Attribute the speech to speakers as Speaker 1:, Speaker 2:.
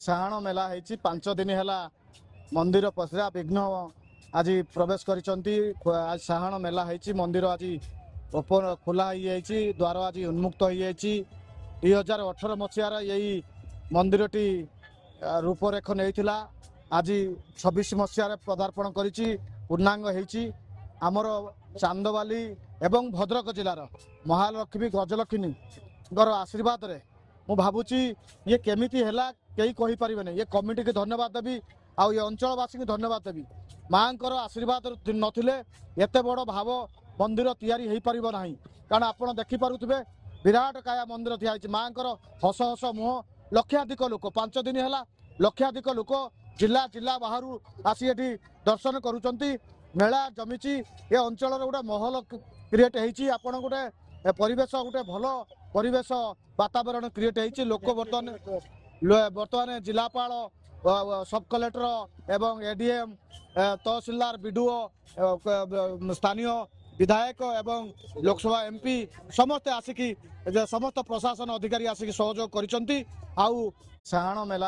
Speaker 1: ସାହାଣ ମେଲା ହେଇଛି 5 ଦିନ ହେଲା ମନ୍ଦିର ପଶିଲା ବିଘ୍ନ ଆଜି ପ୍ରବେଶ କରିଛନ୍ତି। ସାହାଣ ମେଲା ହେଇଛି ମନ୍ଦିର ଆଜି ଓପନ ଖୋଲା ହେଇଯାଇଛି ଦ୍ୱାର ଆଜି ଉନ୍ମୁକ୍ତ ହେଇଯାଇଛି। 2018 ମସିହାର ଏହି ମନ୍ଦିରଟି ରୂପରେଖ ନେଇଥିଲା। ଆଜି 26 ମସିହାରେ ପଦାର୍ପଣ କରିଛି ପୂର୍ଣ୍ଣାଙ୍ଗ ହେଇଛି। ଆମର ଚାନ୍ଦବାଲି ଏବଂ ଭଦ୍ରକ ଜିଲ୍ଲାର ମହାଲକ୍ଷ୍ମୀ ଗଜଲକ୍ଷ୍ମୀଙ୍କର ଆଶୀର୍ବାଦରେ ମୁଁ ଭାବୁଛି ଇଏ କେମିତି ହେଲା କେହି କହିପାରିବେନି। ଏ କମିଟିକି ଧନ୍ୟବାଦ ଦେବି ଆଉ ଏ ଅଞ୍ଚଳବାସୀଙ୍କୁ ଧନ୍ୟବାଦ ଦେବି। ମାଙ୍କର ଆଶୀର୍ବାଦ ନଥିଲେ ଏତେ ବଡ଼ ଭାବ ମନ୍ଦିର ତିଆରି ହେଇପାରିବ ନାହିଁ। କାରଣ ଆପଣ ଦେଖିପାରୁଥିବେ ବିରାଟ କାୟା ମନ୍ଦିର ତିଆରି ହେଇଛି। ମାଙ୍କର ହସ ହସ ମୁହଁ। ଲକ୍ଷାଧିକ ଲୋକ 5 ଦିନ ହେଲା ଲକ୍ଷାଧିକ ଲୋକ ଜିଲ୍ଲା ବାହାରୁ ଆସି ଏଠି ଦର୍ଶନ କରୁଛନ୍ତି। ମେଳା ଜମିଛି। ଏ ଅଞ୍ଚଳର ଗୋଟେ ମହଲ କ୍ରିଏଟ ହେଇଛି। ଆପଣ ଗୋଟେ ପରିବେଶ ଗୋଟେ ଭଲ ପରିବେଶ ବାତାବରଣ କ୍ରିଏଟ ହେଇଛି। ଲୋକ ବର୍ତ୍ତମାନ ଜିଲ୍ଲାପାଳ ସବ୍ କଲେକ୍ଟର ଏବଂ ଏଡିଏମ୍ ତହସିଲଦାର ବିଡିଓ ସ୍ଥାନୀୟ ବିଧାୟକ ଏବଂ ଲୋକସଭା ଏମପି ସମସ୍ତେ ଆସିକି ସମସ୍ତ ପ୍ରଶାସନ ଅଧିକାରୀ ଆସିକି ସହଯୋଗ କରିଛନ୍ତି। ଆଉ ସାହାଣ ମେଲା